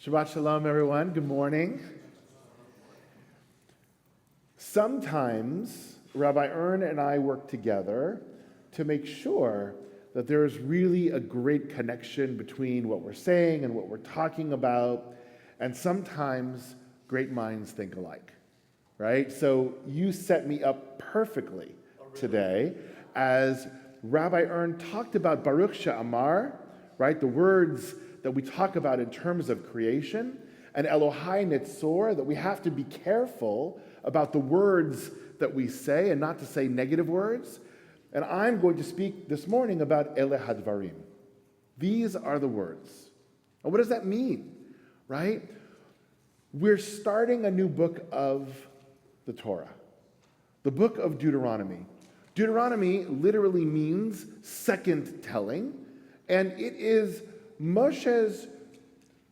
Shabbat Shalom, everyone. Good morning. Sometimes Rabbi Ern and I work together to make sure that there's really a great connection between what we're saying and what we're talking about, and sometimes great minds think alike, right? So you set me up perfectly today as Rabbi Ern talked about Baruch She'amar, right? The words that we talk about in terms of creation, and Elohai Nitzor, that we have to be careful about the words that we say and not to say negative words. And I'm going to speak this morning about Ele Hadvarim. These are the words. And what does that mean, right? We're starting a new book of the Torah, the book of Deuteronomy. Deuteronomy literally means second telling, and it is Moshe's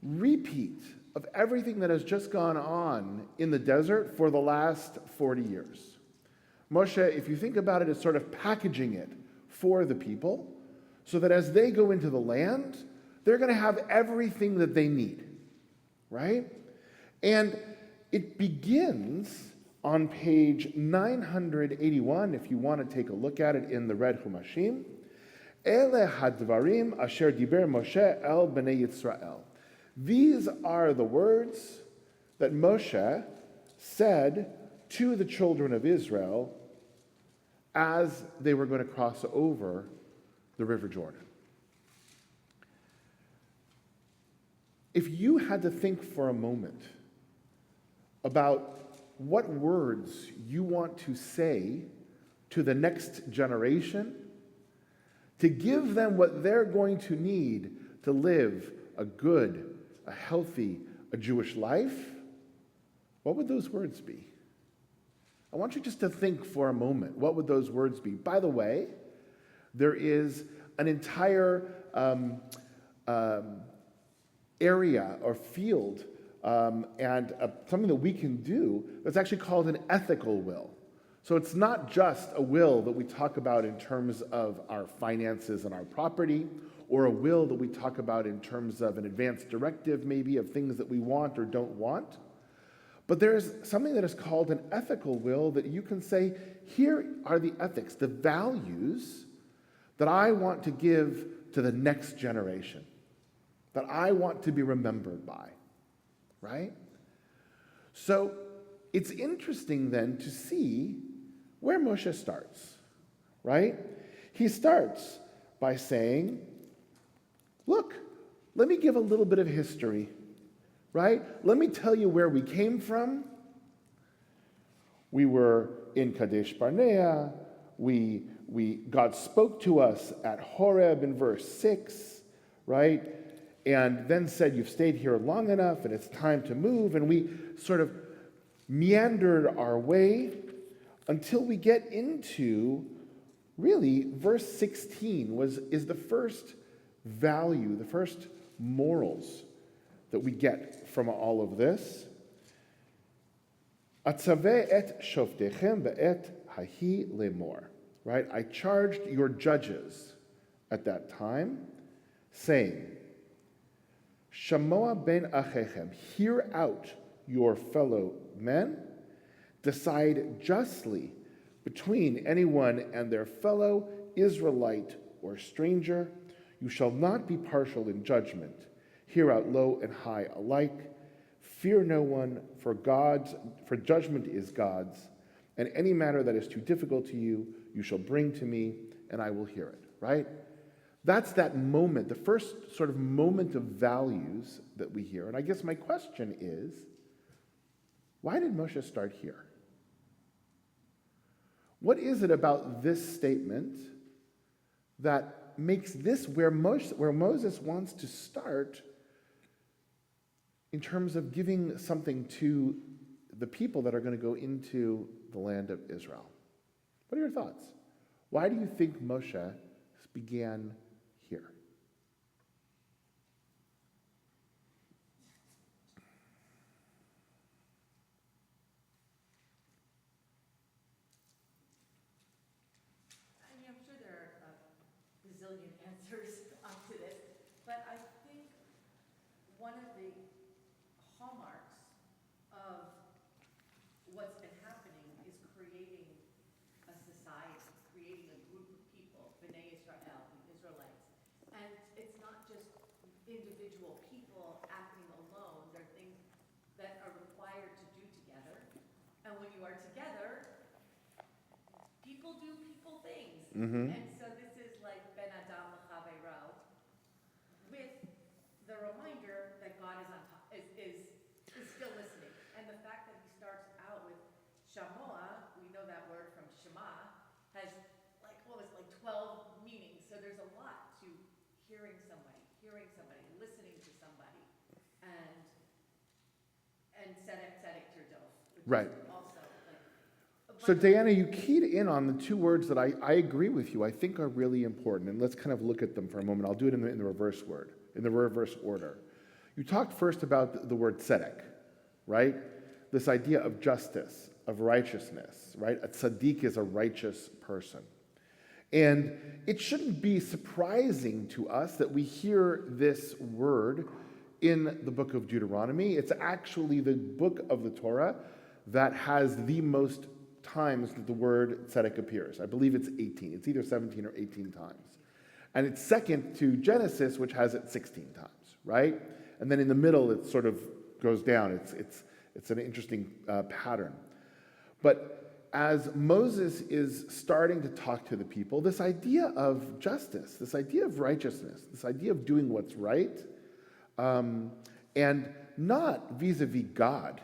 repeat of everything that has just gone on in the desert for the last 40 years. Moshe, if you think about it, is sort of packaging it for the people so that as they go into the land, they're going to have everything that they need, right? And it begins on page 981, if you want to take a look at it in the Red Humashim. Ele hadvarim asher diber Moshe el bnei Yisrael. These are the words that Moshe said to the children of Israel as they were going to cross over the River Jordan. If you had to think for a moment about what words you want to say to the next generation, to give them what they're going to need to live a good, a healthy, a Jewish life, what would those words be? I want you just to think for a moment, what would those words be? By the way, there is an entire area or field and something that we can do that's actually called an ethical will. So it's not just a will that we talk about in terms of our finances and our property, or a will that we talk about in terms of an advance directive maybe of things that we want or don't want. But there's something that is called an ethical will that you can say, here are the ethics, the values that I want to give to the next generation, that I want to be remembered by, right? So it's interesting then to see where Moshe starts, right? He starts by saying, look, let me give a little bit of history, right? Let me tell you where we came from. We were in Kadesh Barnea. God spoke to us at Horeb in verse 6, right? And then said, you've stayed here long enough and it's time to move. And we sort of meandered our way until we get into, really, verse 16 is the first value, the first morals that we get from all of this. Atzaveh et shoftechem be'et hahi lemor. Right? I charged your judges at that time, saying, Shamoa ben achechem, hear out your fellow men, decide justly between anyone and their fellow Israelite or stranger. You shall not be partial in judgment. Hear out low and high alike. Fear no one, for judgment is God's. And any matter that is too difficult to you, you shall bring to me, and I will hear it. Right? That's that moment, the first sort of moment of values that we hear. And I guess my question is, why did Moshe start here? What is it about this statement that makes this where Moses wants to start in terms of giving something to the people that are going to go into the land of Israel? What are your thoughts? Why do you think Moshe began here? I'm sure there are a bazillion answers to this, but I think one of the hallmarks of what's been happening is creating a society, creating a group of people, B'nai Israel, the Israelites. And it's not just individual people acting alone. There are things that are required to do together. And when you are together, people do people things. Mm-hmm. And so this is like Ben Adam L'Chaveiro, with the reminder that God is on top, is still listening. And the fact that he starts out with Shamoah, we know that word from Shema, has like, what was it, like 12 meanings. So there's a lot to hearing somebody, listening to somebody, and tzedek tirdof, which Right. is also like. So, Diana, you keyed in on the two words that I agree with you, I think are really important. And let's kind of look at them for a moment. I'll do it in the reverse order. You talked first about the word tzedek, right? This idea of justice, of righteousness, right? A tzaddik is a righteous person. And it shouldn't be surprising to us that we hear this word in the book of Deuteronomy. It's actually the book of the Torah that has the most times that the word tzedek appears. I believe it's 18. It's either 17 or 18 times. And it's second to Genesis, which has it 16 times, right? And then in the middle, it sort of goes down. It's an interesting pattern. But as Moses is starting to talk to the people, this idea of justice, this idea of righteousness, this idea of doing what's right, and not vis-a-vis God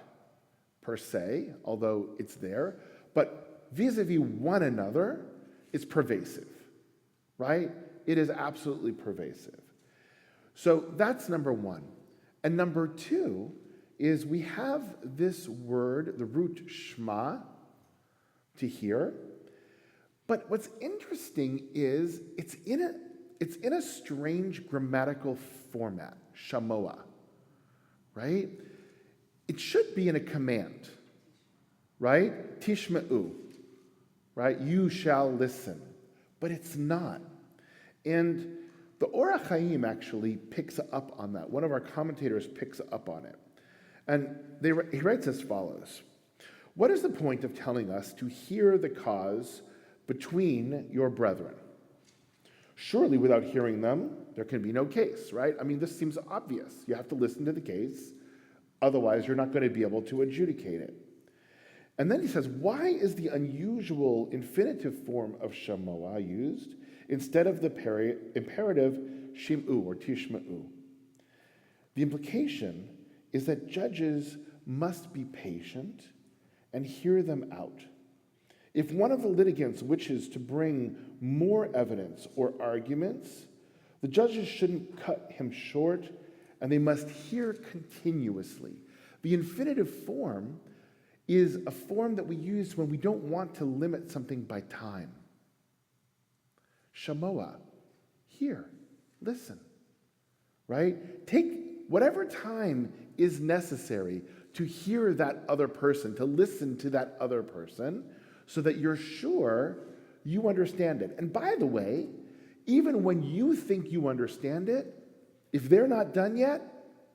per se, although it's there, but vis-a-vis one another is pervasive, right? It is absolutely pervasive. So that's number one. And number two is we have this word, the root shma, to hear. But what's interesting is it's in a strange grammatical format, shamoah, right? It should be in a command, right? Tishma'u, right? You shall listen. But it's not. And the Orach Chaim actually picks up on that. One of our commentators picks up on it. And he writes as follows. What is the point of telling us to hear the cause between your brethren? Surely without hearing them, there can be no case, right? I mean, this seems obvious. You have to listen to the case. Otherwise, you're not going to be able to adjudicate it. And then he says, why is the unusual infinitive form of shamoah used instead of the imperative shim'u or tishma'u? The implication is that judges must be patient and hear them out. If one of the litigants wishes to bring more evidence or arguments, the judges shouldn't cut him short, and they must hear continuously. The infinitive form is a form that we use when we don't want to limit something by time. Shamoah, hear, listen, right? Take whatever time is necessary to hear that other person, to listen to that other person, so that you're sure you understand it. And by the way, even when you think you understand it, if they're not done yet,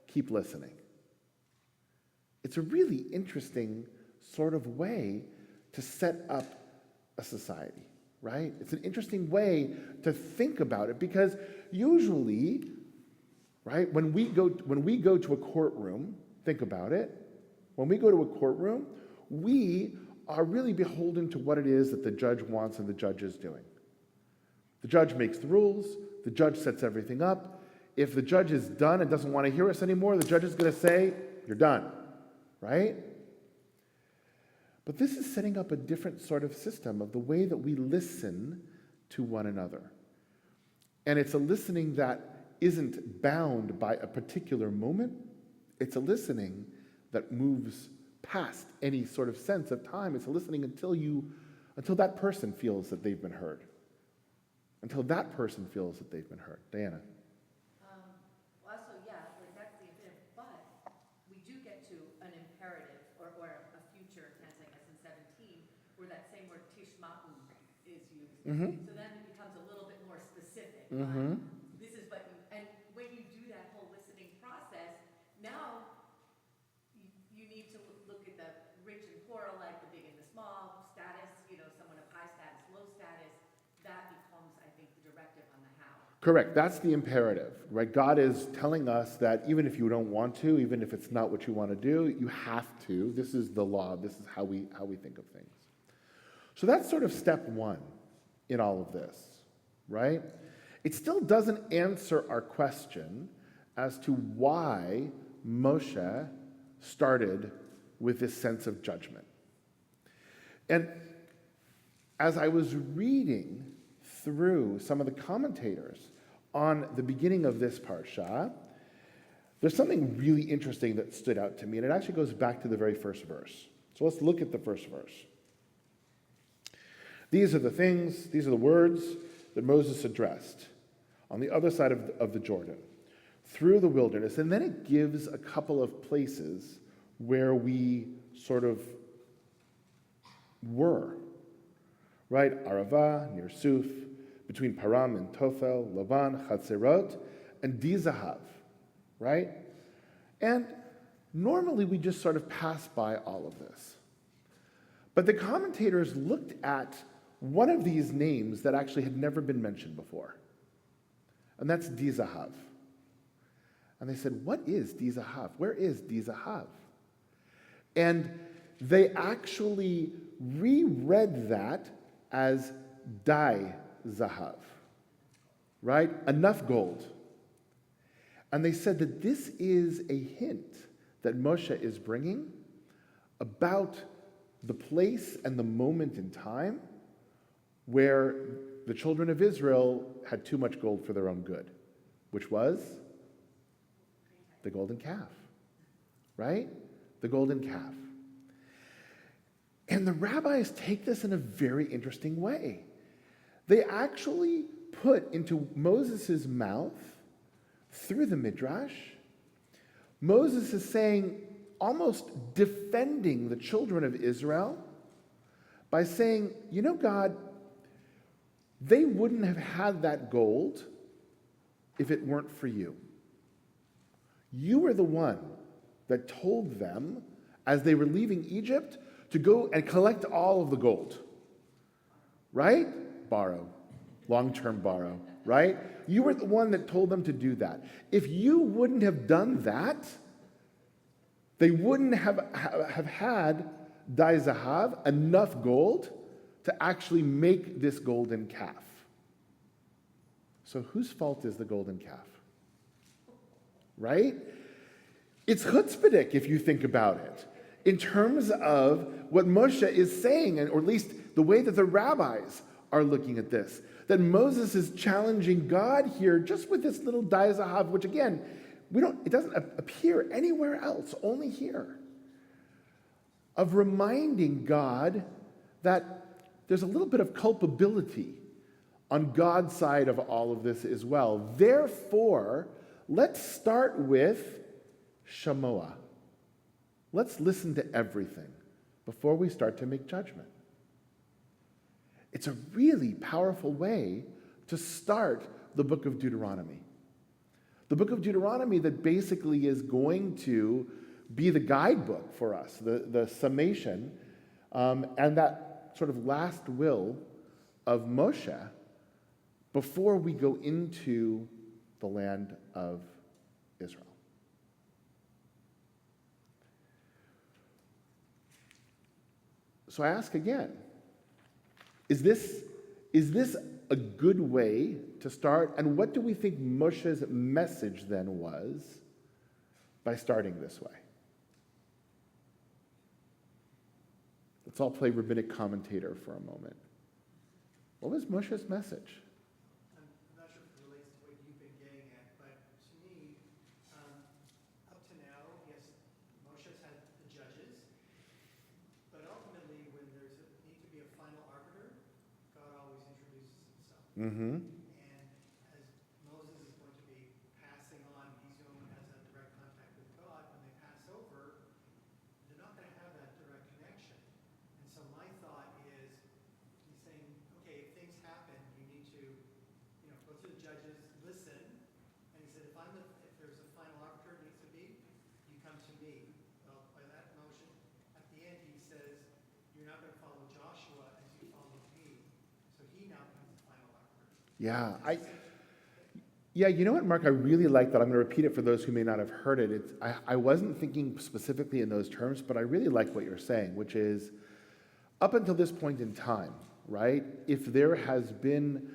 keep listening. It's a really interesting sort of way to set up a society, right? It's an interesting way to think about it, because usually, right, when we go to a courtroom, think about it. When we go to a courtroom, we are really beholden to what it is that the judge wants and the judge is doing. The judge makes the rules, the judge sets everything up. If the judge is done and doesn't want to hear us anymore, the judge is going to say, you're done, right? But this is setting up a different sort of system of the way that we listen to one another. And it's a listening that isn't bound by a particular moment. It's a listening that moves past any sort of sense of time. It's a listening until that person feels that they've been heard. Until that person feels that they've been heard. Diana. Also, yeah, like that's the infinitive, but we do get to an imperative or a future tense, I guess, in 17, where that same word tishma'u is used. Mm-hmm. So then it becomes a little bit more specific. Mm-hmm. This is what you, and when you do that whole listening process, now Correct. That's the imperative, right? God is telling us that even if you don't want to, even if it's not what you want to do, you have to. This is the law. This is how we think of things. So that's sort of step one in all of this, right? It still doesn't answer our question as to why Moshe started with this sense of judgment. And as I was reading through some of the commentators on the beginning of this parsha, there's something really interesting that stood out to me, and it actually goes back to the very first verse. So let's look at the first verse. These are the words that Moses addressed on the other side of the Jordan, through the wilderness. And then it gives a couple of places where we sort of were, right? Arava, near Suf, between Param and Tophel, Laban, Chatzerot, and Dizahav, right? And normally we just sort of pass by all of this. But the commentators looked at one of these names that actually had never been mentioned before, and that's Dizahav. And they said, what is Dizahav? Where is Dizahav? And they actually reread that as Dai Zahav, right? Enough gold. And they said that this is a hint that Moshe is bringing about the place and the moment in time where the children of Israel had too much gold for their own good, which was the golden calf, right? The golden calf. And the rabbis take this in a very interesting way. They actually put into Moses' mouth, through the Midrash, Moses is saying, almost defending the children of Israel by saying, you know, God, they wouldn't have had that gold if it weren't for you. You were the one that told them, as they were leaving Egypt, to go and collect all of the gold. Right? Borrow. Long-term borrow. Right? You were the one that told them to do that. If you wouldn't have done that, they wouldn't have had Dai Zahav, enough gold, to actually make this golden calf. So whose fault is the golden calf? Right? It's chutzpahdik if you think about it. In terms of what Moshe is saying, or at least the way that the rabbis are looking at this, that Moses is challenging God here just with this little Dai Zahav, which again, it doesn't appear anywhere else, only here, of reminding God that there's a little bit of culpability on God's side of all of this as well. Therefore, let's start with Shamoah. Let's listen to everything before we start to make judgment. It's a really powerful way to start the book of Deuteronomy. The book of Deuteronomy that basically is going to be the guidebook for us, the summation, and that sort of last will of Moshe before we go into the land of Israel. So I ask again, is this a good way to start? And what do we think Moshe's message then was by starting this way? Let's all play rabbinic commentator for a moment. What was Moshe's message? I'm not sure if it relates to what you've been getting at, but to me, up to now, yes, Moshe's had the judges, but ultimately, when there's need to be a final arbiter, God always introduces himself. Mm-hmm. And as Moses is going to be passing on, he's the one who has that direct contact with God. When they pass over, they're not going to have that direct connection. And so my thought is, he's saying, okay, if things happen, you need to, go through the judges, listen. And he said, if there's a final arbiter it needs to be, you come to me. Well, by that motion, at the end he says, you're not going to follow Joshua as you followed me. So he now becomes the final arbiter. Yeah, Yeah, you know what, Mark? I really like that. I'm going to repeat it for those who may not have heard it. I wasn't thinking specifically in those terms, but I really like what you're saying, which is up until this point in time, right? If there has been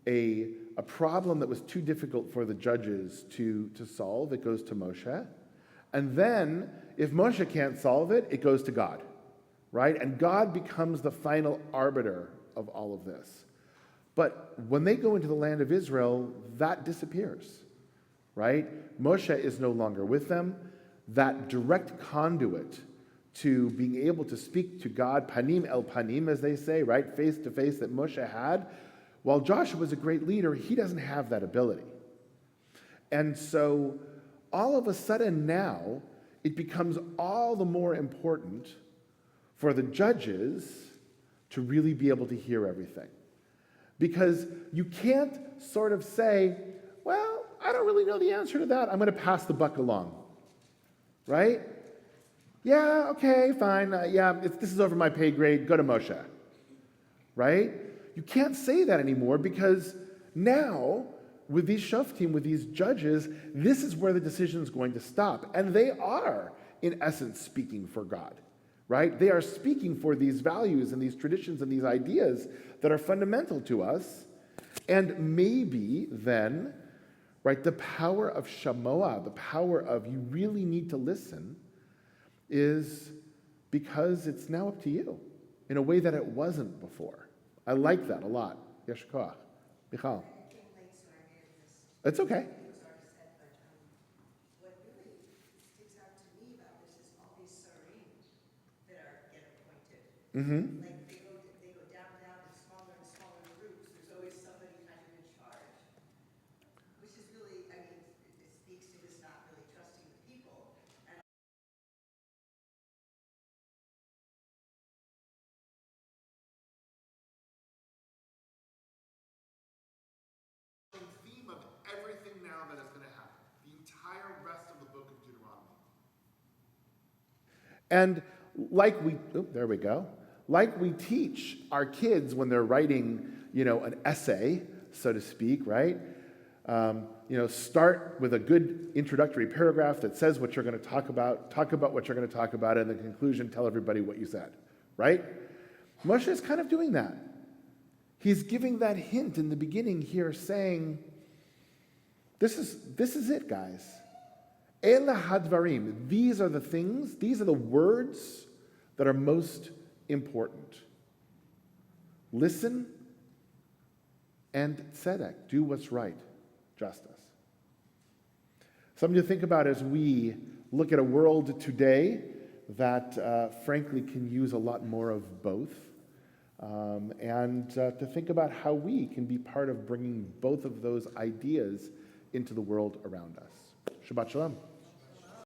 a problem that was too difficult for the judges to solve, it goes to Moshe. And then, if Moshe can't solve it, it goes to God, right? And God becomes the final arbiter of all of this. But when they go into the land of Israel, that disappears, right? Moshe is no longer with them. That direct conduit to being able to speak to God, panim el panim, as they say, right? Face to face that Moshe had. While Joshua was a great leader, he doesn't have that ability. And so all of a sudden now, it becomes all the more important for the judges to really be able to hear everything. Because you can't sort of say, well, I don't really know the answer to that. I'm going to pass the buck along, right? Yeah, okay, fine. This is over my pay grade. Go to Moshe, right? You can't say that anymore because now, with these shoftim, with these judges, this is where the decision is going to stop. And they are, in essence, speaking for God, right? They are speaking for these values and these traditions and these ideas that are fundamental to us. And maybe then, right, the power of shamoah, the power of you really need to listen, is because it's now up to you in a way that it wasn't before. I like that a lot. Yesh koach. Michal. I came late, so I may have missed. It's okay. It was already said, but what really sticks out to me about this is all these sarim that get appointed. Mm-hmm. Like they go down in smaller groups. There's always somebody kind of in charge, which is really, I mean, it speaks to this not really trusting the people. And Theme of everything now that is going to happen, the entire rest of the book of Deuteronomy. And there we go. Like we teach our kids when they're writing, an essay, so to speak, right? Start with a good introductory paragraph that says what you're going to talk about what you're going to talk about, and in the conclusion, tell everybody what you said, right? Moshe is kind of doing that. He's giving that hint in the beginning here, saying, this is it, guys. Ela hadvarim. These are the things, these are the words that are most important. Listen and tzedek. Do what's right. Justice. Something to think about as we look at a world today that, frankly, can use a lot more of both. And to think about how we can be part of bringing both of those ideas into the world around us. Shabbat Shalom.